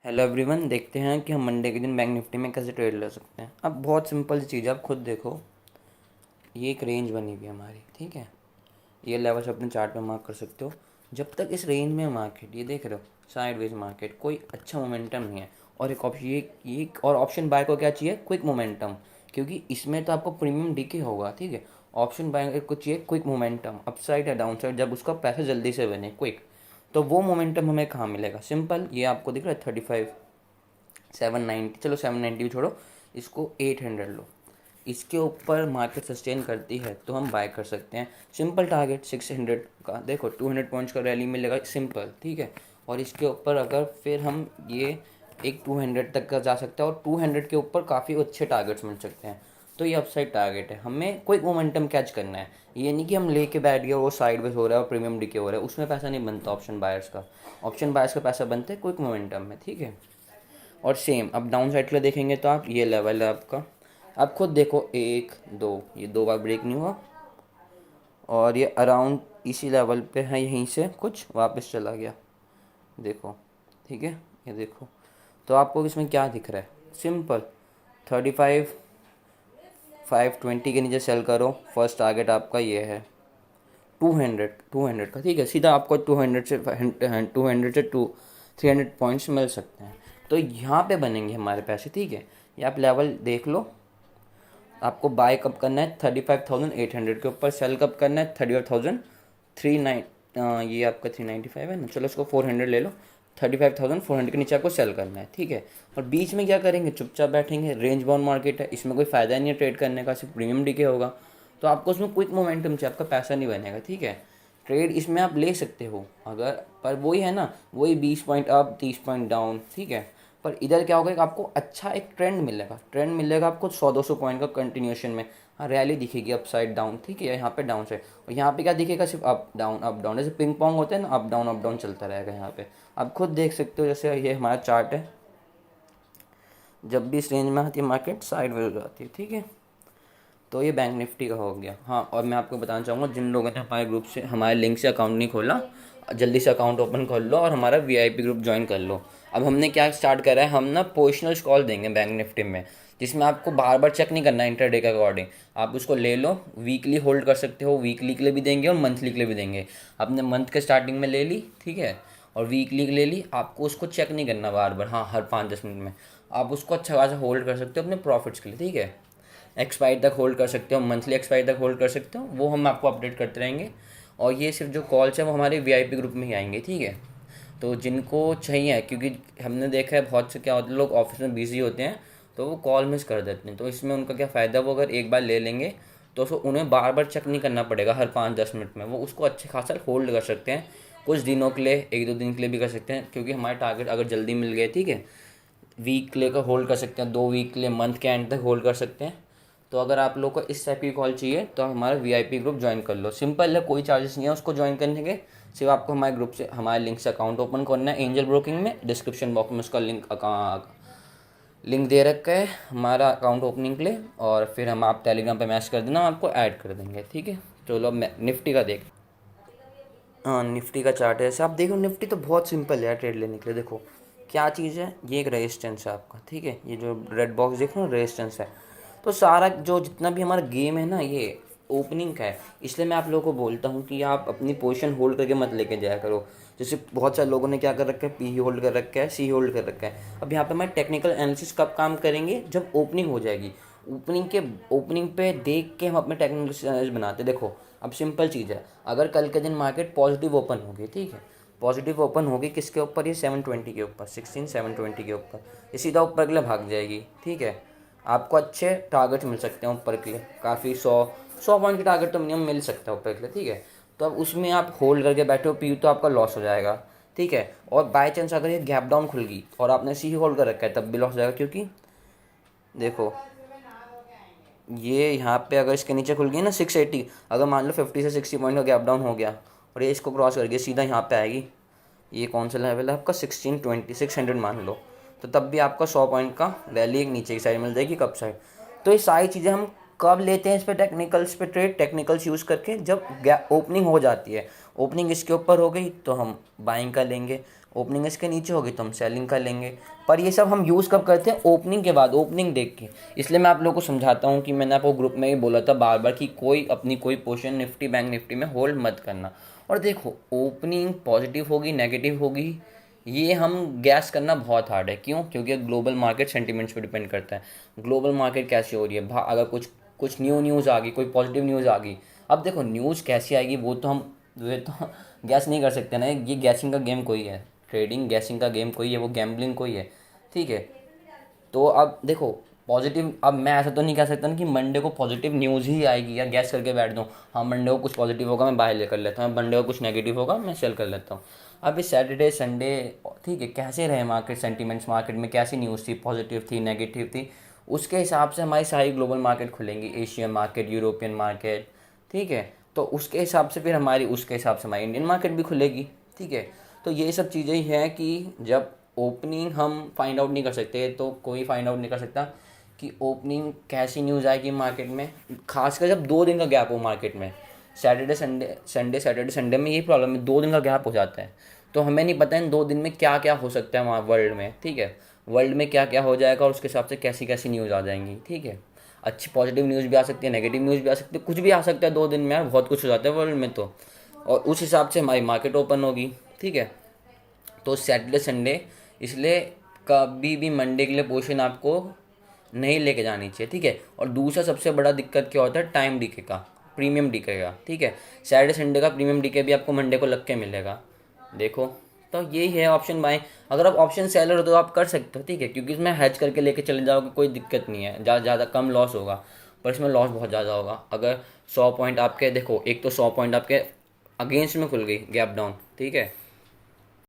Hello everyone, देखते हैं कि हम मंडे के दिन बैंक निफ्टी में कैसे ट्रेड ले सकते हैं। अब बहुत सिंपल सी चीज़ है, आप खुद देखो। ये एक रेंज बनी हुई है हमारी, ठीक है। ये लेवल्स अपने चार्ट पे मार्क कर सकते हो। जब तक इस रेंज में मार्केट, ये देख रहे हो, साइडवेज मार्केट, कोई अच्छा मोमेंटम नहीं है। और एक ऑप्शन ये और ऑप्शन बाय को क्या चाहिए? Quick momentum. क्योंकि इसमें तो आपको प्रीमियम डीके होगा, ठीक है। ऑप्शन बाय को चाहिए क्विक मोमेंटम, अपसाइड या डाउन साइड, जब उसका पैसा जल्दी से बने, क्विक। तो वो मोमेंटम हमें कहाँ मिलेगा? सिंपल, ये आपको दिख रहा है 35, 790, चलो 790 भी छोड़ो, इसको 800 लो। इसके ऊपर मार्केट सस्टेन करती है तो हम बाय कर सकते हैं। सिंपल टारगेट 600 का, देखो 200 पॉइंट्स का रैली मिलेगा, सिंपल, ठीक है। और इसके ऊपर अगर फिर हम ये एक 200 तक का जा सकता है, और 200 के ऊपर काफ़ी अच्छे टारगेट्स मिल सकते हैं। तो ये अपसाइड टारगेट है, हमें कोई मोमेंटम कैच करना है। ये नहीं कि हम लेके बैठ गए, वो साइडवेज हो रहा है और प्रीमियम डिके हो रहा है, उसमें पैसा नहीं बनता ऑप्शन बायर्स का। ऑप्शन बायर्स का पैसा बनता है क्विक मोमेंटम में, ठीक है। और सेम अब डाउन साइड के लिए देखेंगे तो आप, ये लेवल है आपका, आप खुद देखो, एक दो, ये दो बार ब्रेक नहीं हुआ, और ये अराउंड इसी लेवल पे है, यहीं से कुछ वापस चला गया, देखो, ठीक है। ये देखो, तो आपको इसमें क्या दिख रहा है? सिंपल, 35, 520 के नीचे सेल करो। फर्स्ट टारगेट आपका ये है 200 का, ठीक है। सीधा आपको 300 पॉइंट्स मिल सकते हैं। तो यहाँ पे बनेंगे हमारे पैसे, ठीक है। ये आप लेवल देख लो। आपको बाय कब करना है? 35,800 के ऊपर। सेल कब करना है? 35,309, ये आपका 395 है ना, चलो इसको 400 ले लो। 35,400 के नीचे आपको सेल करना है, ठीक है। और बीच में क्या करेंगे? चुपचाप बैठेंगे। रेंज बाउंड मार्केट है, इसमें कोई फ़ायदा नहीं है ट्रेड करने का, सिर्फ प्रीमियम डीके होगा। तो आपको उसमें क्विक मोमेंटम चाहिए, आपका पैसा नहीं बनेगा, ठीक है। ट्रेड इसमें आप ले सकते हो अगर, पर वही है ना, वही 20 पॉइंट अप, 30 पॉइंट डाउन, ठीक है। पर इधर क्या होगा कि आपको अच्छा एक ट्रेंड मिलेगा आपको 100-200 पॉइंट का कंटिन्यूशन में। हाँ, रैली दिखेगी अपसाइड डाउन, ठीक है। यहाँ पे डाउन साइड, और यहाँ पे क्या दिखेगा? सिर्फ अप डाउन अप डाउन, जैसे पिंग पोंग होता है ना, अप डाउन चलता रहेगा यहाँ पे। आप खुद देख सकते हो, जैसे ये हमारा चार्ट है, जब भी इस रेंज में आती है मार्केट साइड हो जाती है, ठीक है। तो ये बैंक निफ्टी का हो गया। हाँ, और मैं आपको बताना चाहूँगा, जिन लोगों ने हमारे ग्रुप से, हमारे लिंक से अकाउंट नहीं खोला, जल्दी से अकाउंट ओपन कर लो और हमारा वीआईपी ग्रुप ज्वाइन कर लो। अब हमने क्या स्टार्ट करा है, हम ना पोजिशनल कॉल देंगे बैंक निफ्टी में, जिसमें आपको बार बार चेक नहीं करना है इंटरडे के अकॉर्डिंग। आप उसको ले लो, वीकली होल्ड कर सकते हो, वीकली के लिए भी देंगे और मंथली के लिए भी देंगे। आपने मंथ के स्टार्टिंग में ले ली, ठीक है, और वीकली के ले ली, आपको उसको चेक नहीं करना बार बार, हाँ, हर 5-10 मिनट में। आप उसको अच्छा खासा होल्ड कर सकते हो अपने प्रॉफिट्स के लिए, ठीक है। एक्सपायर तक होल्ड कर सकते हो, मंथली एक्सपायर तक होल्ड कर सकते हो, वो हम आपको अपडेट करते रहेंगे। और ये सिर्फ जो कॉल्स हैं वो हमारे वीआईपी ग्रुप में ही आएंगे, ठीक है। तो जिनको चाहिए, क्योंकि हमने देखा है बहुत से क्या होते हैं, लोग ऑफिस में बिजी होते हैं तो वो कॉल मिस कर देते हैं। तो इसमें उनका क्या फ़ायदा, वो अगर एक बार ले लेंगे तो उसको उन्हें बार बार चेक नहीं करना पड़ेगा हर 5-10 मिनट में, वो उसको अच्छे खासा होल्ड कर सकते हैं। कुछ दिनों के लिए, 1-2 दिन के लिए भी कर सकते हैं, क्योंकि हमारे टारगेट अगर जल्दी मिल गए, ठीक है, वीक के लिए का होल्ड कर सकते हैं, 2 वीक के लिए, मंथ के एंड तक होल्ड कर सकते हैं। तो अगर आप लोग को इस टाइप की कॉल चाहिए तो हमारा वीआईपी ग्रुप ज्वाइन कर लो। सिंपल है, कोई चार्जेस नहीं है उसको ज्वाइन करने के। सिर्फ आपको हमारे ग्रुप से, हमारे लिंक से अकाउंट ओपन करना है एंजल ब्रोकिंग में। डिस्क्रिप्शन बॉक्स में उसका लिंक दे रखा है हमारा अकाउंट ओपनिंग के लिए, और फिर हम, आप टेलीग्राम पे मैसेज कर देना, हम आपको ऐड कर देंगे, ठीक है। चलो अब निफ्टी का देख, हाँ, निफ्टी का चार्ट है ऐसे, आप देखो। निफ्टी तो बहुत सिंपल है यार ट्रेड लेने के लिए। देखो क्या चीज़ है, ये एक रेजिस्टेंस है आपका, ठीक है। ये जो रेड बॉक्स देख रहे हो, रेजिस्टेंस है। तो सारा जो जितना भी हमारा गेम है ना, ये ओपनिंग का है। इसलिए मैं आप लोगों को बोलता हूँ कि आप अपनी पोजीशन होल्ड करके मत लेके जाया करो। जैसे बहुत सारे लोगों ने क्या कर रखा है, पी होल्ड कर रखा है, सी होल्ड कर रखा है। अब यहाँ पे हमारे टेक्निकल एनालिसिस कब काम करेंगे? जब ओपनिंग हो जाएगी। ओपनिंग पे देख के हम अपने टेक्निकल एनालिसिस बनाते। देखो अब सिंपल चीज़ है, अगर कल के दिन मार्केट पॉजिटिव ओपन होगी, ठीक है, पॉजिटिव ओपन होगी किसके ऊपर? ये 720 के ऊपर, 720 के ऊपर, ये सीधा ऊपर के लिए भाग जाएगी, ठीक है। आपको अच्छे टारगेट मिल सकते हैं ऊपर के लिए, काफ़ी 100 पॉइंट के टारगेट तो मिनिमम मिल सकता है ऊपर के लिए, ठीक है। तो अब उसमें आप होल्ड करके बैठे हो, पी तो आपका लॉस हो जाएगा, ठीक है। और बाय चांस अगर ये गैप डाउन खुल गई और आपने सी होल्ड कर रखा है, तब भी लॉस हो जाएगा, क्योंकि देखो ये यहाँ पे अगर इसके नीचे खुल गई ना 680, अगर मान लो 50 से 60 पॉइंट का गैप डाउन हो गया और ये इसको क्रॉस कर गया, सीधा यहाँ पे आएगी। ये कौन सा लेवल है आपका? 1620, 600 मान लो। तो तब भी आपका 100 पॉइंट का रैली एक नीचे की साइड मिल जाएगी, कब साइड। तो ये सारी चीज़ें हम कब लेते हैं इस पर? टेक्निकल्स पे ट्रेड, टेक्निकल्स यूज़ करके, जब ओपनिंग हो जाती है। ओपनिंग इसके ऊपर हो गई तो हम बाइंग का लेंगे, ओपनिंग इसके नीचे होगी तो हम सेलिंग कर लेंगे। पर ये सब हम यूज़ कब करते हैं? ओपनिंग के बाद, ओपनिंग देख के। इसलिए मैं आप लोगों को समझाता हूँ कि मैंने आपको ग्रुप में ही बोला था बार बार कि कोई अपनी कोई पोजीशन निफ्टी बैंक निफ्टी में होल्ड मत करना। और देखो, ओपनिंग पॉजिटिव होगी नेगेटिव होगी, ये हम गैस करना बहुत हार्ड है। क्यों? क्योंकि ग्लोबल मार्केट सेंटिमेंट्स पे डिपेंड करता है। ग्लोबल मार्केट कैसी हो रही है, अगर कुछ कुछ न्यू न्यूज़ आ गई, कोई पॉजिटिव न्यूज़ आ गई। अब देखो, न्यूज़ कैसी आएगी वो तो हम गैस नहीं कर सकते ना। ये गैसिंग का गेम कोई है, ट्रेडिंग गैसिंग का गेम कोई है, वो गैम्बलिंग कोई है, ठीक है। तो अब देखो, पॉजिटिव, अब मैं ऐसा तो नहीं कह सकता ना कि मंडे को पॉजिटिव न्यूज़ ही आएगी या गैस करके बैठ दूँ हाँ मंडे को कुछ पॉजिटिव होगा मैं बाय ले कर लेता हूँ, मंडे को कुछ नेगेटिव होगा मैं सेल कर लेता हूँ। अब इस सैटरडे संडे, ठीक है, कैसे रहे मार्केट सेंटिमेंट्स, मार्केट में कैसी न्यूज़ थी, पॉजिटिव थी नेगेटिव थी, उसके हिसाब से हमारी सारी ग्लोबल मार्केट खुलेंगी, एशियन मार्केट, यूरोपियन मार्केट, ठीक है। तो उसके हिसाब से फिर हमारी, उसके हिसाब से हमारी इंडियन मार्केट भी खुलेगी, ठीक है। तो ये सब चीज़ें ही हैं कि जब ओपनिंग हम फाइंड आउट नहीं कर सकते, तो कोई फाइंड आउट नहीं कर सकता कि ओपनिंग कैसी न्यूज़ आएगी मार्केट में, खासकर जब 2 दिन का गैप हो मार्केट में। सैटरडे संडे, सैटरडे संडे में यही प्रॉब्लम है, 2 दिन का गैप हो जाता है। तो हमें नहीं पता इन 2 दिन में क्या क्या हो सकता है वहाँ वर्ल्ड में, ठीक है। वर्ल्ड में क्या क्या हो जाएगा और उसके हिसाब से कैसी कैसी न्यूज़ आ जाएंगी, ठीक है। अच्छी पॉजिटिव न्यूज़ भी आ सकती है, नेगेटिव न्यूज़ भी आ सकती है, कुछ भी आ सकता है 2 दिन में यार, बहुत कुछ हो जाता है वर्ल्ड में तो। और उस हिसाब से हमारी मार्केट ओपन होगी, ठीक है। तो सैटरडे संडे, इसलिए कभी भी मंडे के लिए पोजीशन आपको नहीं लेके जानी चाहिए, ठीक है। और दूसरा सबसे बड़ा दिक्कत क्या होता है? टाइम डीके का, प्रीमियम डीके का, ठीक है। सैटरडे संडे का प्रीमियम डीके भी आपको मंडे को लग के मिलेगा, देखो। तो यही है ऑप्शन बाय। अगर आप ऑप्शन सेलर हो तो आप कर सकते हो, ठीक है, क्योंकि इसमें हैच करके लेके चले जाओगे कोई दिक्कत नहीं है, ज़्यादा कम लॉस होगा। पर इसमें लॉस बहुत ज़्यादा होगा। अगर 100 पॉइंट आपके, देखो, एक तो 100 पॉइंट आपके अगेंस्ट में खुल गई, गैप डाउन, ठीक है,